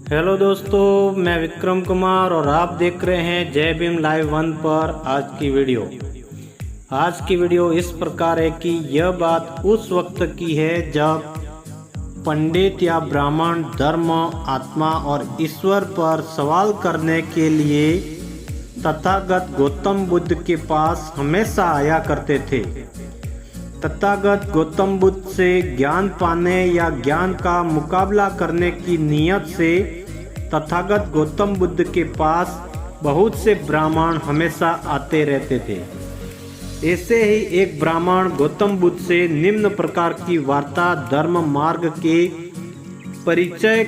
Hello दोस्तों, मैं विक्रम कुमार और आप देख रहे हैं जय भीम लाइव 1 पर आज की वीडियो इस प्रकार है कि यह बात उस वक्त की है जब पंडित या ब्राह्मण धर्म, आत्मा और ईश्वर पर सवाल करने के लिए तथागत गौतम बुद्ध के पास हमेशा आया करते थे। तथागत गौतम बुद्ध से ज्ञान पाने या ज्ञान का मुकाबला करने की नीयत से तथागत गौतम बुद्ध के पास बहुत से ब्राह्मण हमेशा आते रहते थे। ऐसे ही एक ब्राह्मण गौतम बुद्ध से निम्न प्रकार की वार्ता धर्म मार्ग के परिचय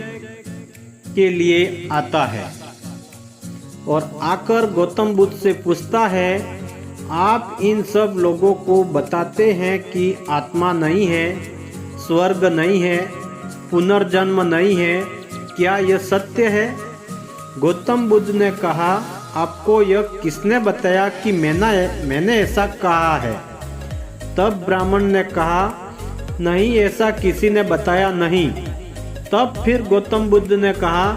के लिए आता है और आकर गौतम बुद्ध से पूछता है, आप इन सब लोगों को बताते हैं कि आत्मा नहीं है, स्वर्ग नहीं है, पुनर्जन्म नहीं है, क्या यह सत्य है? गौतम बुद्ध ने कहा, आपको यह किसने बताया कि मैंने ऐसा कहा है? तब ब्राह्मण ने कहा, नहीं, ऐसा किसी ने बताया नहीं। तब फिर गौतम बुद्ध ने कहा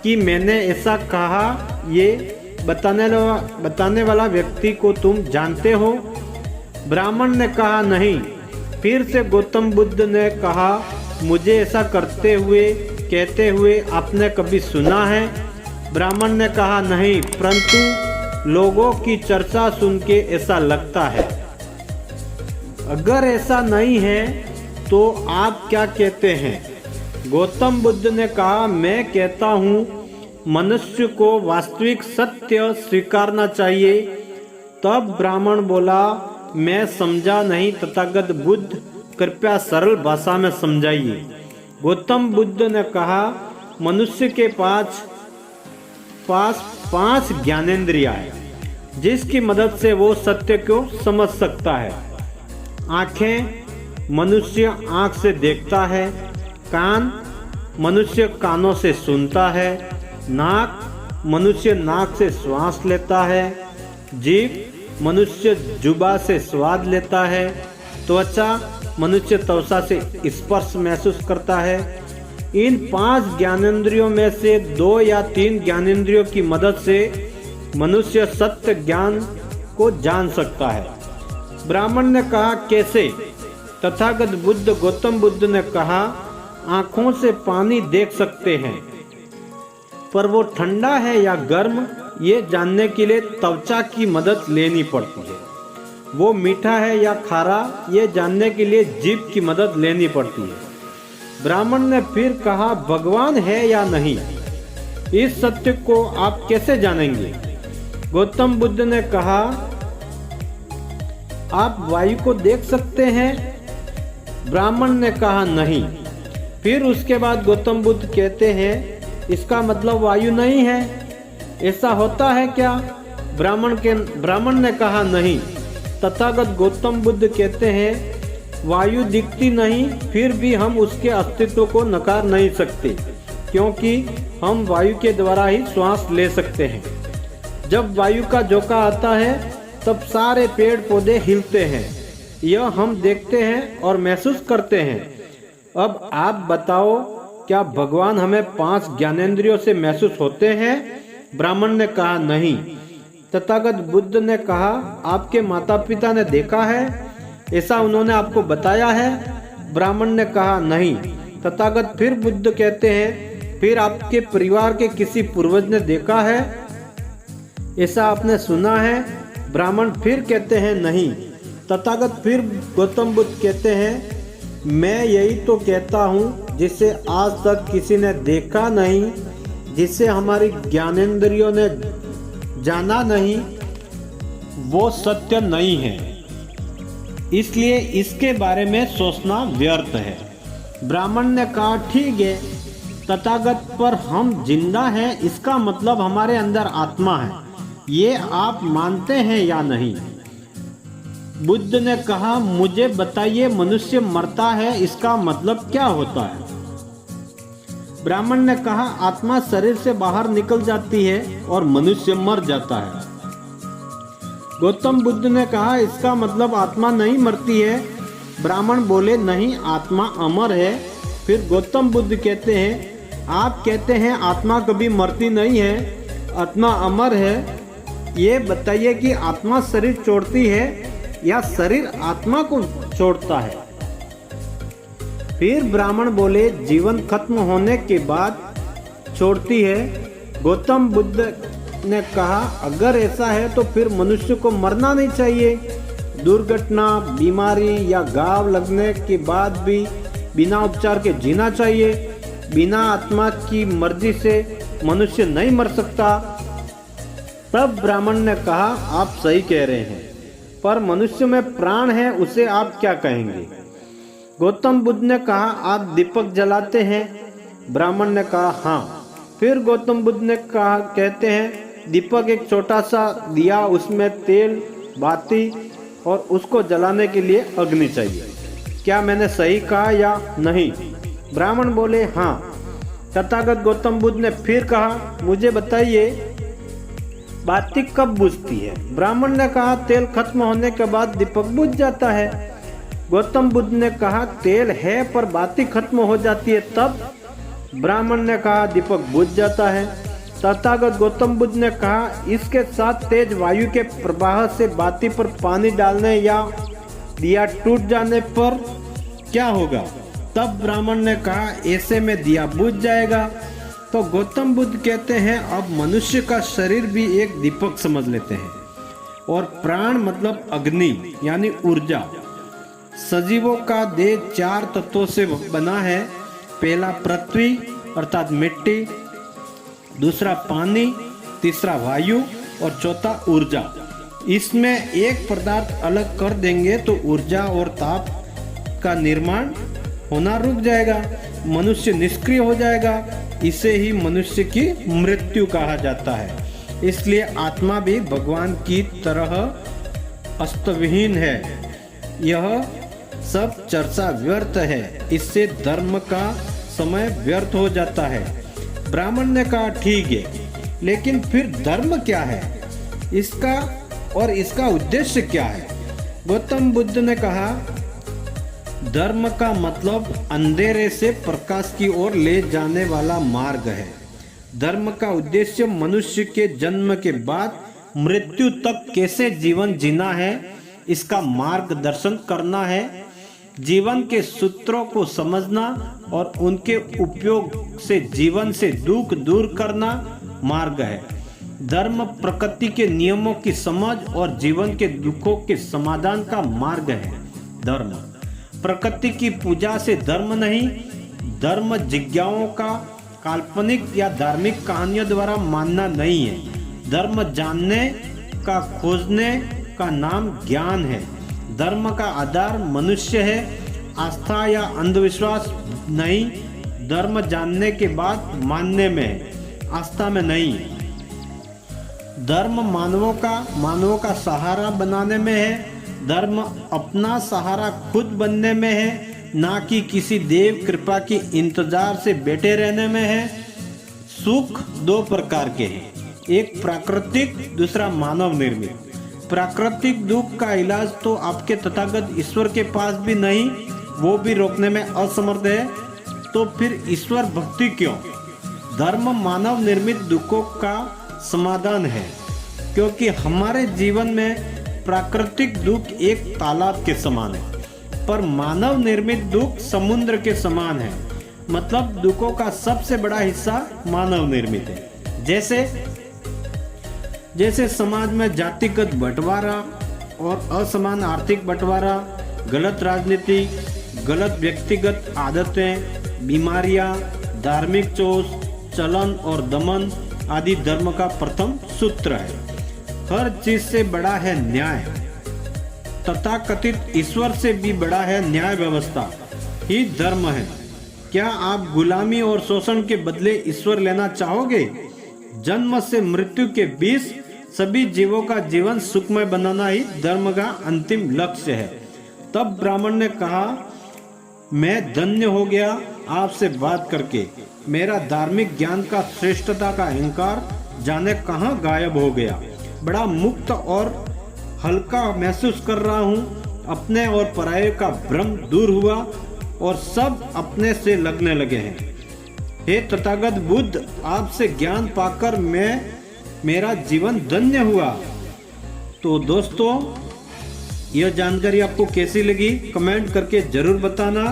कि मैंने ऐसा कहा, ये बताने वाला व्यक्ति को तुम जानते हो? ब्राह्मण ने कहा, नहीं। फिर से गौतम बुद्ध ने कहा, मुझे ऐसा कहते हुए आपने कभी सुना है? ब्राह्मण ने कहा, नहीं, परंतु लोगों की चर्चा सुन के ऐसा लगता है। अगर ऐसा नहीं है तो आप क्या कहते हैं? गौतम बुद्ध ने कहा, मैं कहता हूँ मनुष्य को वास्तविक सत्य स्वीकारना चाहिए। तब ब्राह्मण बोला, मैं समझा नहीं तथागत बुद्ध, कृपया सरल भाषा में समझाइए। गौतम बुद्ध ने कहा, मनुष्य के पास 5 ज्ञानेंद्रियां हैं जिसकी मदद से वो सत्य को समझ सकता है। आँखें, मनुष्य आँख से देखता है। कान, मनुष्य कानों से सुनता है। नाक, मनुष्य नाक से श्वास लेता है। जीभ, मनुष्य जुबा से स्वाद लेता है। त्वचा, मनुष्य त्वचा से स्पर्श महसूस करता है। इन 5 ज्ञानेंद्रियों में से 2 या 3 ज्ञानेंद्रियों की मदद से मनुष्य सत्य ज्ञान को जान सकता है। ब्राह्मण ने कहा, कैसे? तथागत बुद्ध गौतम बुद्ध ने कहा, आँखों से पानी देख सकते हैं, पर वो ठंडा है या गर्म ये जानने के लिए त्वचा की मदद लेनी पड़ती है। वो मीठा है या खारा ये जानने के लिए जीभ की मदद लेनी पड़ती है। ब्राह्मण ने फिर कहा, भगवान है या नहीं, इस सत्य को आप कैसे जानेंगे? गौतम बुद्ध ने कहा, आप वायु को देख सकते हैं? ब्राह्मण ने कहा, नहीं। फिर उसके बाद गौतम बुद्ध कहते हैं, इसका मतलब वायु नहीं है, ऐसा होता है क्या? ब्राह्मण ने कहा, नहीं। तथागत गौतम बुद्ध कहते हैं, वायु दिखती नहीं, फिर भी हम उसके अस्तित्व को नकार नहीं सकते, क्योंकि हम वायु के द्वारा ही श्वास ले सकते हैं। जब वायु का झोंका आता है तब सारे पेड़ पौधे हिलते हैं, यह हम देखते हैं और महसूस करते हैं। अब आप बताओ, क्या भगवान हमें 5 ज्ञानेंद्रियों से महसूस होते हैं? ब्राह्मण ने कहा, नहीं। तथागत बुद्ध ने कहा, आपके माता पिता ने देखा है? ऐसा उन्होंने आपको बताया है? ब्राह्मण ने कहा, नहीं। तथागत फिर बुद्ध कहते हैं, फिर आपके परिवार के किसी पूर्वज ने देखा है? ऐसा आपने सुना है? ब्राह्मण फिर कहते हैं, नहीं। तथागत फिर गौतम बुद्ध कहते हैं, मैं यही तो कहता हूँ जिसे आज तक किसी ने देखा नहीं, जिसे हमारी ज्ञानेंद्रियों ने जाना नहीं, वो सत्य नहीं है, इसलिए इसके बारे में सोचना व्यर्थ है। ब्राह्मण ने कहा, ठीक है, तथागत पर हम जिंदा हैं, इसका मतलब हमारे अंदर आत्मा है, ये आप मानते हैं या नहीं? बुद्ध ने कहा, मुझे बताइए, मनुष्य मरता है, इसका मतलब क्या होता है? ब्राह्मण ने कहा, आत्मा शरीर से बाहर निकल जाती है और मनुष्य मर जाता है। गौतम बुद्ध ने कहा, इसका मतलब आत्मा नहीं मरती है। ब्राह्मण बोले, नहीं, आत्मा अमर है। फिर गौतम बुद्ध कहते हैं, आप कहते हैं आत्मा कभी मरती नहीं है, आत्मा अमर है। ये बताइए कि आत्मा शरीर छोड़ती है या शरीर आत्मा को छोड़ता है? फिर ब्राह्मण बोले, जीवन खत्म होने के बाद छोड़ती है। गौतम बुद्ध ने कहा, अगर ऐसा है तो फिर मनुष्य को मरना नहीं चाहिए। दुर्घटना, बीमारी या घाव लगने के बाद भी बिना उपचार के जीना चाहिए। बिना आत्मा की मर्जी से मनुष्य नहीं मर सकता। तब ब्राह्मण ने कहा, आप सही कह रहे हैं, पर मनुष्य में प्राण है, उसे आप क्या कहेंगे? गौतम बुद्ध ने कहा, आप दीपक जलाते हैं? ब्राह्मण ने कहा, हाँ। फिर गौतम बुद्ध ने कहा, कहते हैं दीपक एक छोटा सा दिया, उसमें तेल, बाती और उसको जलाने के लिए अग्नि चाहिए। क्या मैंने सही कहा या नहीं? ब्राह्मण बोले, हाँ। तथागत गौतम बुद्ध ने फिर कहा, मुझे बताइए बाती कब बुझती है? ब्राह्मण ने कहा, तेल खत्म होने के बाद दीपक बुझ जाता है। गौतम बुद्ध ने कहा, तेल है पर बाती खत्म हो जाती है तब? ब्राह्मण ने कहा, दीपक बुझ जाता है। तथागत गौतम बुद्ध ने कहा, इसके साथ तेज वायु के प्रवाह से बाती पर पानी डालने या दिया टूट जाने पर क्या होगा? तब ब्राह्मण ने कहा, ऐसे में दिया बुझ जाएगा। तो गौतम बुद्ध कहते हैं, अब मनुष्य का शरीर भी एक दीपक समझ लेते हैं, और प्राण मतलब अग्नि यानी ऊर्जा। सजीवों का देह 4 तत्वों से बना है। पहला पृथ्वी अर्थात मिट्टी, दूसरा पानी, तीसरा वायु और चौथा ऊर्जा। इसमें एक पदार्थ अलग कर देंगे तो ऊर्जा और ताप का निर्माण होना रुक जाएगा, मनुष्य निष्क्रिय हो जाएगा। इसे ही मनुष्य की मृत्यु कहा जाता है। इसलिए आत्मा भी भगवान की तरह अस्तविहीन है। यह सब चर्चा व्यर्थ है, इससे धर्म का समय व्यर्थ हो जाता है। ब्राह्मण ने कहा, ठीक है, लेकिन फिर धर्म क्या है? इसका और इसका उद्देश्य क्या है? गौतम बुद्ध ने कहा, धर्म का मतलब अंधेरे से प्रकाश की ओर ले जाने वाला मार्ग है। धर्म का उद्देश्य मनुष्य के जन्म के बाद मृत्यु तक कैसे जीवन जीना है, इसका मार्गदर्शन करना है। जीवन के सूत्रों को समझना और उनके उपयोग से जीवन से दुख दूर करना मार्ग है। धर्म प्रकृति के नियमों की समझ और जीवन के दुखों के समाधान का मार्ग है। धर्म प्रकृति की पूजा से धर्म नहीं, धर्म जिज्ञाओं का काल्पनिक या धार्मिक कहानियों द्वारा मानना नहीं है। धर्म जानने का, खोजने का नाम ज्ञान है। धर्म का आधार मनुष्य है, आस्था या अंधविश्वास नहीं। धर्म जानने के बाद मानने में है, आस्था में नहीं है। धर्म मानवों का सहारा बनाने में है। धर्म अपना सहारा खुद बनने में है, ना कि किसी देव कृपा की इंतजार से बैठे रहने में है। सुख 2 प्रकार के हैं, एक प्राकृतिक, दूसरा मानव निर्मित। प्राकृतिक दुख का इलाज तो आपके तथागत ईश्वर के पास भी नहीं, वो भी रोकने में असमर्थ है। तो फिर ईश्वर भक्ति क्यों? धर्म मानव निर्मित दुखों का समाधान है, क्योंकि हमारे जीवन में प्राकृतिक दुख एक तालाब के समान है, पर मानव निर्मित दुख समुद्र के समान है। मतलब दुखों का सबसे बड़ा हिस्सा मानव निर्मित है। जैसे समाज में जातिगत बंटवारा और असमान आर्थिक बंटवारा, गलत राजनीति, गलत व्यक्तिगत आदतें, बीमारियां, धार्मिक चोट, चलन और दमन आदि धर्म का प्रथम सूत्र है। हर चीज से बड़ा है न्याय। तथाकथित ईश्वर से भी बड़ा है न्याय व्यवस्था ही धर्म है। क्या आप गुलामी और शोषण के बदले ईश्वर लेना चाहोगे? जन्म से मृत्यु के बीच सभी जीवों का जीवन सुखमय बनाना ही धर्म का अंतिम लक्ष्य है। तब ब्राह्मण ने कहा, मैं धन्य हो गया आपसे बात करके। मेरा धार्मिक ज्ञान का श्रेष्ठता का अहंकार जाने कहाँ गायब हो गया। बड़ा मुक्त और हल्का महसूस कर रहा हूँ। अपने और पराये का भ्रम दूर हुआ और सब अपने से लगने लगे हैं। हे तथागत बुद्ध, आपसे ज्ञान पाकर मेरा जीवन धन्य हुआ। तो दोस्तों, यह जानकारी आपको कैसी लगी कमेंट करके जरूर बताना,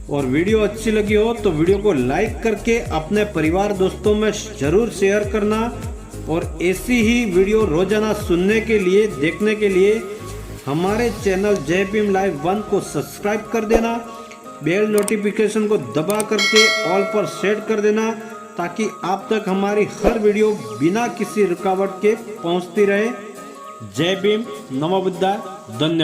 और वीडियो अच्छी लगी हो तो वीडियो को लाइक करके अपने परिवार दोस्तों में जरूर शेयर करना, और ऐसी ही वीडियो रोजाना सुनने के लिए, देखने के लिए हमारे चैनल जय भीम लाइव 1 को सब्सक्राइब कर देना, बेल नोटिफिकेशन को दबा करके ऑल पर सेट कर देना, ताकि आप तक हमारी हर वीडियो बिना किसी रुकावट के पहुंचती रहे। जय भीम, नमो बुद्धाय, धन्यवाद।